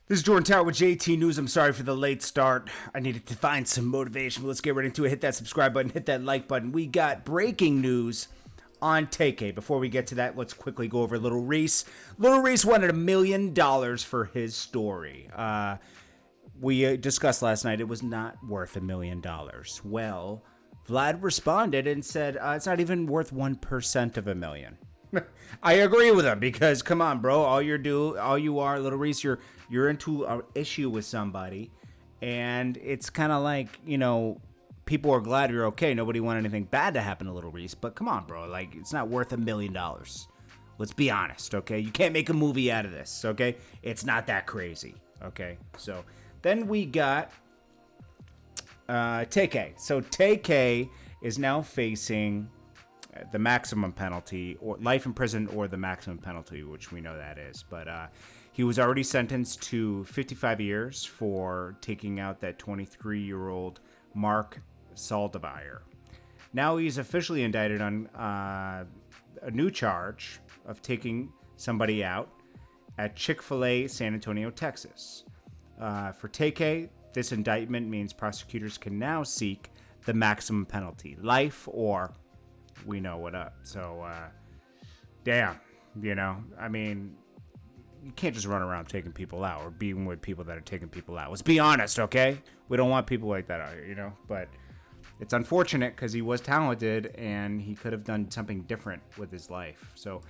This is JordanTower with JT News. I'm sorry for the late start. I needed to find some motivation. Let's get right into it. Hit that subscribe button. Hit that like button. We got breaking news on Tay-K. Before we get to that, let's quickly go over Lil Reese. Lil Reese wanted $1 million for his story. We discussed last night it was not worth $1 million. Well, Vlad responded and said it's not even worth 1% of $1 million. I agree with him because come on, bro. All you are, Lil Reese, you're into an issue with somebody, and it's kind of like, you know, people are glad you're okay. Nobody wanted anything bad to happen to Lil Reese, but come on, bro. Like, it's not worth $1 million. Let's be honest, okay? You can't make a movie out of this, okay? It's not that crazy, okay? So then we got Tay-K. So Tay-K is now facing the maximum penalty, or life in prison, or the maximum penalty, which we know that is. But he was already sentenced to 55 years for taking out that 23-year-old Mark Saldivar. Now he's officially indicted on a new charge of taking somebody out at Chick-fil-A, San Antonio, Texas. For Tay-K, this indictment means prosecutors can now seek the maximum penalty, life or we know what up. So, damn, you know, I mean, you can't just run around taking people out or being with people that are taking people out. Let's be honest, okay? We don't want people like that out here, you know? But it's unfortunate because he was talented and he could have done something different with his life. So,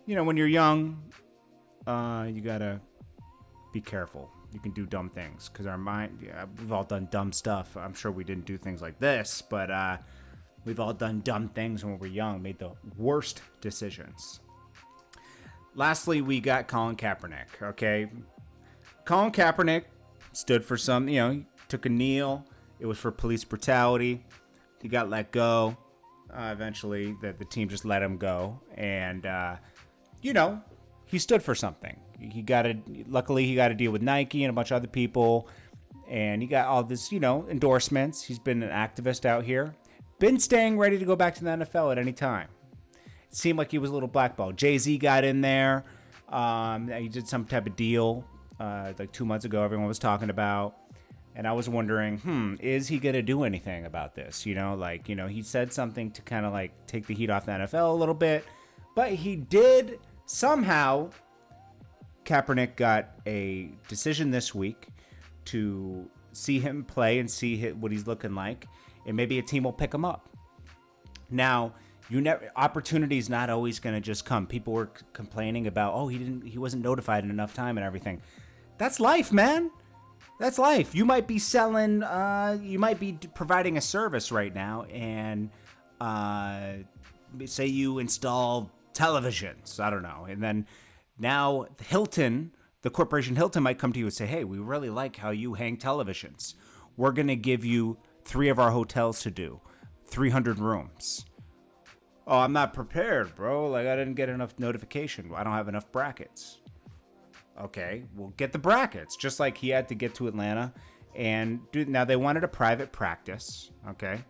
you know, when you're young, you gotta be careful. You can do dumb things because our mind, yeah, we've all done dumb stuff. I'm sure we didn't do things like this, but, we've all done dumb things when we were young, made the worst decisions. Lastly, we got Colin Kaepernick, okay? Colin Kaepernick stood for some, you know, he took a kneel. It was for police brutality. He got let go. Eventually, the team just let him go. And, you know, he stood for something. Luckily, he got a deal with Nike and a bunch of other people. And he got all this, you know, endorsements. He's been an activist out here. Been staying ready to go back to the NFL at any time. It seemed like he was a little blackballed. Jay-Z got in there. He did some type of deal like 2 months ago everyone was talking about. And I was wondering, is he going to do anything about this? You know, like, you know, he said something to kind of like take the heat off the NFL a little bit. But he did somehow. Kaepernick got a decision this week to see him play and see what he's looking like. And maybe a team will pick him up. Now, opportunity is not always going to just come. People were complaining about, he wasn't notified in enough time and everything. That's life, man. That's life. You might be selling, you might be providing a service right now, and say you install televisions. I don't know, and then now Hilton, the corporation Hilton, might come to you and say, "Hey, we really like how you hang televisions. We're going to give you 3 of our hotels to do, 300 rooms." Oh, I'm not prepared, bro. Like, I didn't get enough notification. I don't have enough brackets. Okay, well, get the brackets. Just like he had to get to Atlanta. And now they wanted a private practice. Okay.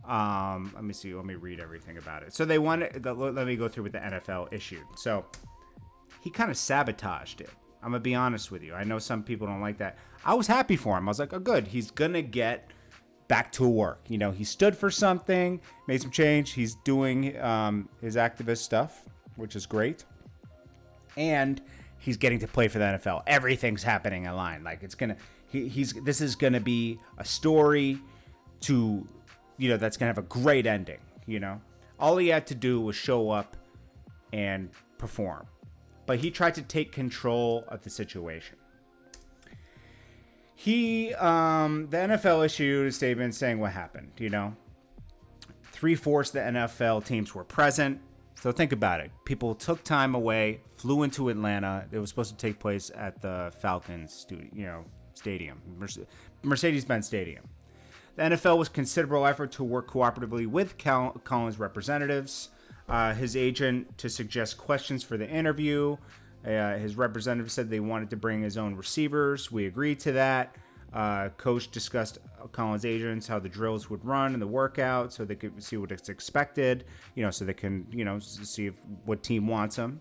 Let me see. Let me read everything about it. So they wanted, let me go through what the NFL issued. So he kind of sabotaged it. I'm going to be honest with you. I know some people don't like that. I was happy for him. I was like, oh, good. He's going to get back to work. You know, he stood for something, made some change. He's doing his activist stuff, which is great. And he's getting to play for the NFL. Everything's happening in line. Like, it's going to, this is going to be a story to, you know, that's going to have a great ending, you know. All he had to do was show up and perform. But he tried to take control of the situation. The NFL issued a statement saying what happened, you know. 3/4 of the NFL teams were present. So think about it. People took time away, flew into Atlanta. It was supposed to take place at the Falcons stadium, Mercedes-Benz Stadium. The NFL was considerable effort to work cooperatively with Colin's representatives. His agent to suggest questions for the interview. His representative said they wanted to bring his own receivers. We agreed to that. Coach discussed Colin's agents how the drills would run and the workout so they could see what it's expected, you know, so they can, you know, see what team wants them.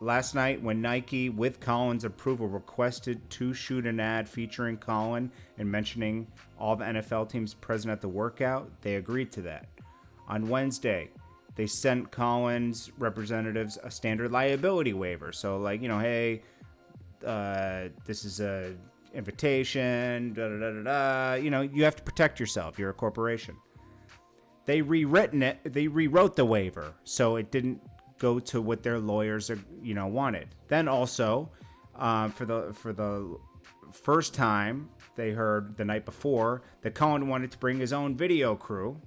last night when Nike, with Colin's approval, requested to shoot an ad featuring Colin and mentioning all the NFL teams present at the workout, they agreed to that. On Wednesday, they sent Colin's representatives a standard liability waiver. So, like, hey, this is a invitation, you have to protect yourself. You're a corporation. They rewrote the waiver so it didn't go to what their lawyers wanted. Then also, for the first time, they heard the night before that Colin wanted to bring his own video crew.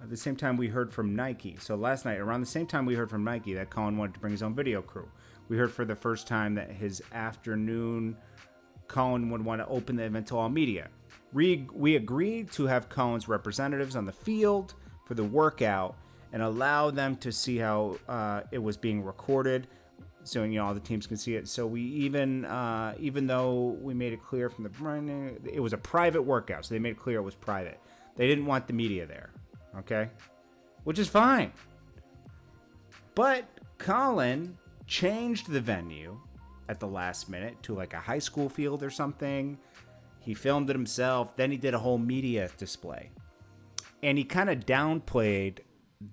At the same time we heard from Nike. So last night, around the same time we heard from Nike that Colin wanted to bring his own video crew. We heard for the first time that his afternoon Colin would want to open the event to all media. We agreed to have Colin's representatives on the field for the workout and allow them to see how it was being recorded, so all the teams can see it. So we even though we made it clear from the beginning, it was a private workout, so they made it clear it was private. They didn't want the media there, okay? Which is fine. But Colin changed the venue at the last minute to like a high school field or something. He filmed it himself. Then he did a whole media display. And he kind of downplayed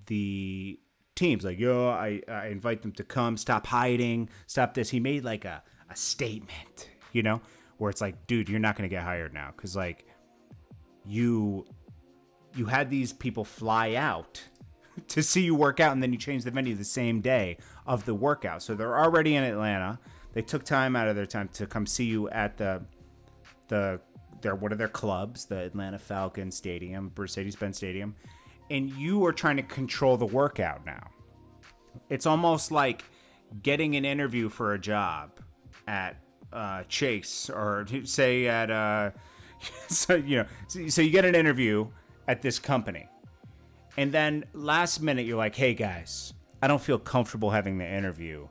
the teams. Like, I invite them to come. Stop hiding. Stop this. He made like a statement, where it's like, dude, you're not going to get hired now. Because, like, you had these people fly out to see you work out, and then you changed the venue the same day of the workout. So they're already in Atlanta. They took time out of their time to come see you at one of their clubs, the Atlanta Falcons Stadium, Mercedes-Benz Stadium, and you are trying to control the workout now. It's almost like getting an interview for a job at Chase, or say at so you get an interview at this company, and then last minute you're like, hey guys, I don't feel comfortable having the interview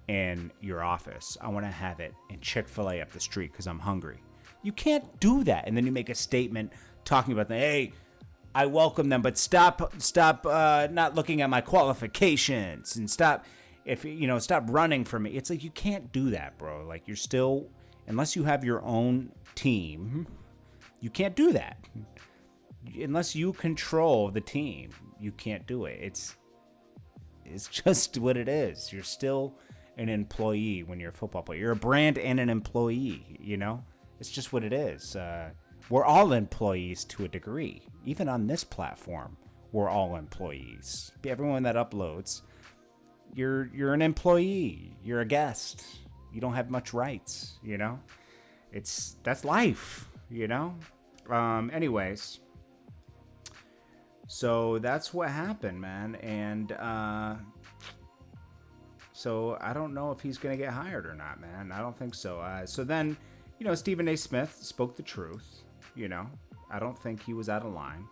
in your office. I want to have it in Chick-fil-A up the street because I'm hungry. You can't do that. And then you make a statement talking about hey, I welcome them, but stop not looking at my qualifications, and stop running from me. It's like, you can't do that, bro. Like, you're still, unless you have your own team, you can't do that. Unless you control the team, you can't do it. It's just what it is. You're still an employee when you're a football player. You're a brand and an employee, It's just what it is. We're all employees to a degree. Even on this platform, we're all employees. Everyone that uploads, you're an employee. You're a guest. You don't have much rights, That's life, Anyways. So that's what happened, man. And so I don't know if he's going to get hired or not, man. I don't think so. So then, Stephen A. Smith spoke the truth. I don't think he was out of line.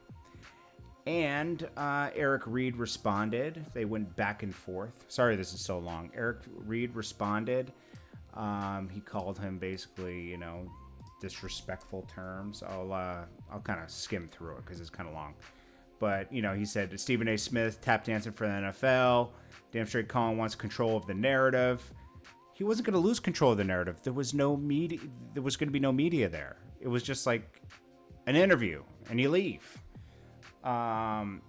And Eric Reid responded. They went back and forth. Sorry this is so long. Eric Reid responded. He called him basically, disrespectful terms. I'll kind of skim through it because it's kind of long. But, he said Stephen A. Smith tap dancing for the NFL. Damn straight Colin wants control of the narrative. He wasn't going to lose control of the narrative. There was no media. There was going to be no media there. It was just like an interview, and you leave. The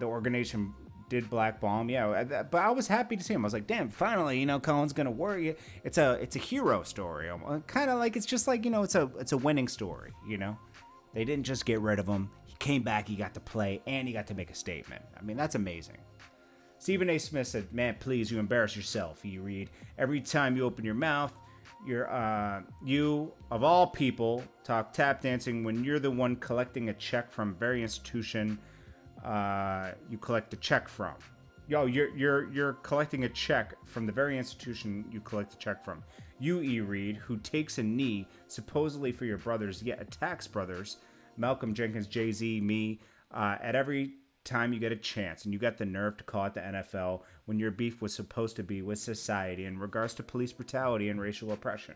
organization did blackball him, yeah. But I was happy to see him. I was like, damn, finally, Colin's going to worry. It's a hero story. Kind of like, it's just like, it's a winning story, They didn't just get rid of him. He came back, he got to play, and he got to make a statement. I mean, that's amazing. Stephen A. Smith said, man, please, you embarrass yourself, you Reid. Every time you open your mouth, you, of all people, talk tap dancing when you're the one collecting a check from very institution you collect a check from. You're collecting a check from the very institution you collect a check from. You, E. Reid, who takes a knee supposedly for your brothers, yet attacks brothers, Malcolm Jenkins, Jay-Z, me, at every time you get a chance, and you got the nerve to call out the NFL when your beef was supposed to be with society in regards to police brutality and racial oppression.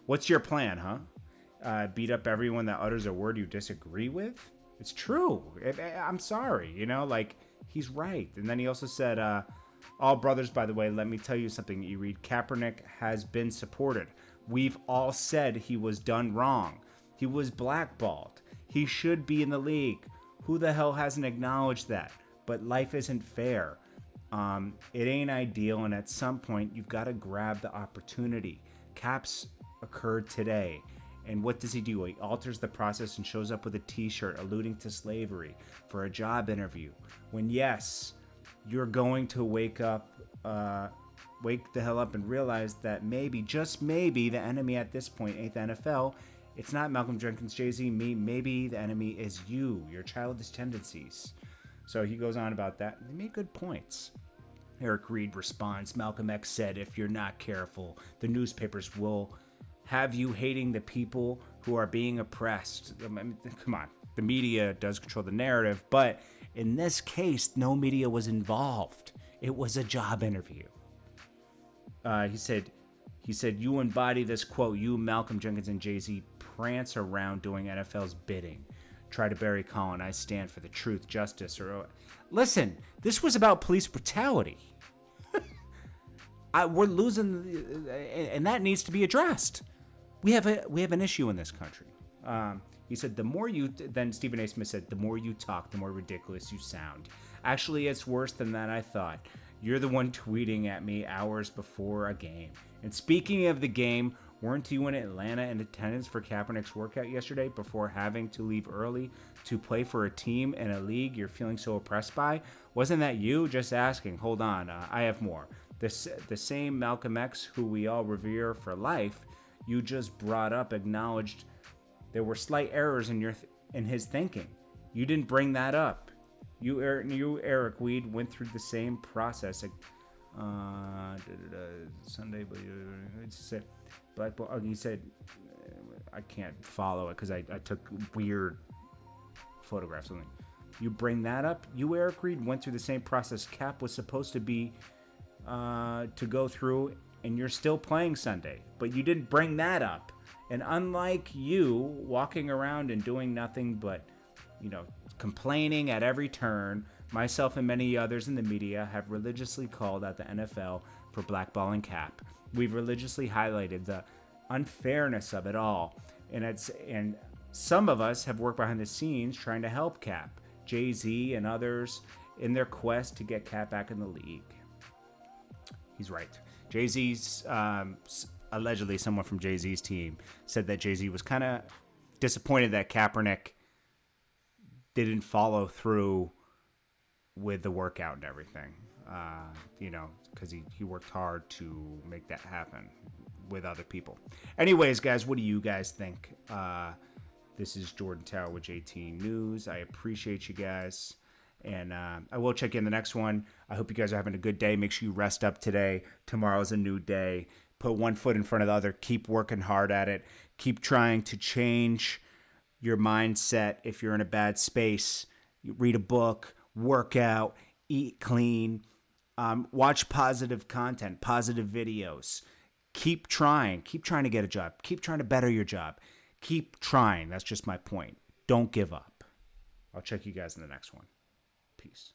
What's your plan, huh? Beat up everyone that utters a word you disagree with? It's true. I'm sorry, he's right. And then he also said, All brothers, by the way, let me tell you something, Reid. Kaepernick has been supported. We've all said he was done wrong. He was blackballed. He should be in the league. Who the hell hasn't acknowledged that? But life isn't fair. It ain't ideal, and at some point, you've got to grab the opportunity. Caps occurred today. And what does he do? He alters the process and shows up with a t-shirt alluding to slavery for a job interview. When yes, you're going to wake the hell up and realize that maybe, just maybe, the enemy at this point ain't the NFL. It's not Malcolm Jenkins, Jay-Z, me. Maybe the enemy is you, your childish tendencies. So he goes on about that. He made good points. Eric Reid responds, Malcolm X said, if you're not careful, the newspapers will have you hating the people who are being oppressed. I mean, come on. The media does control the narrative, but in this case, no media was involved. It was a job interview. He said, you embody this quote. You, Malcolm Jenkins, and Jay-Z prance around doing NFL's bidding. Try to bury Colin. I stand for the truth, justice, or... Listen, this was about police brutality. We're losing, and that needs to be addressed. We have an issue in this country. He said, then Stephen A. Smith said, the more you talk, the more ridiculous you sound. Actually, it's worse than that, I thought. You're the one tweeting at me hours before a game. And speaking of the game, weren't you in Atlanta in attendance for Kaepernick's workout yesterday before having to leave early to play for a team in a league you're feeling so oppressed by? Wasn't that you? Just asking. Hold on, I have more. The same Malcolm X who we all revere for life, you just brought up, acknowledged there were slight errors in his thinking. You didn't bring that up. You Eric Reid, went through the same process. Sunday, but it said Black Ball. He said, I can't follow it because I took weird photographs. Something. You bring that up. You Eric Reid went through the same process. Cap was supposed to be to go through, and you're still playing Sunday, but you didn't bring that up. And unlike you, walking around and doing nothing but, complaining at every turn, myself and many others in the media have religiously called out the NFL for blackballing Cap. We've religiously highlighted the unfairness of it all, and some of us have worked behind the scenes trying to help Cap, Jay-Z, and others in their quest to get Cap back in the league. He's right. Jay-Z's, allegedly someone from Jay-Z's team, said that Jay-Z was kind of disappointed that Kaepernick didn't follow through with the workout and everything, because he worked hard to make that happen with other people. Anyways, guys, what do you guys think? This is Jordan Tower with JT News. I appreciate you guys. And I will check in the next one. I hope you guys are having a good day. Make sure you rest up today. Tomorrow's a new day. Put one foot in front of the other. Keep working hard at it. Keep trying to change your mindset if you're in a bad space. You read a book, work out, eat clean, watch positive content, positive videos. Keep trying. Keep trying to get a job. Keep trying to better your job. Keep trying. That's just my point. Don't give up. I'll check you guys in the next one. Peace.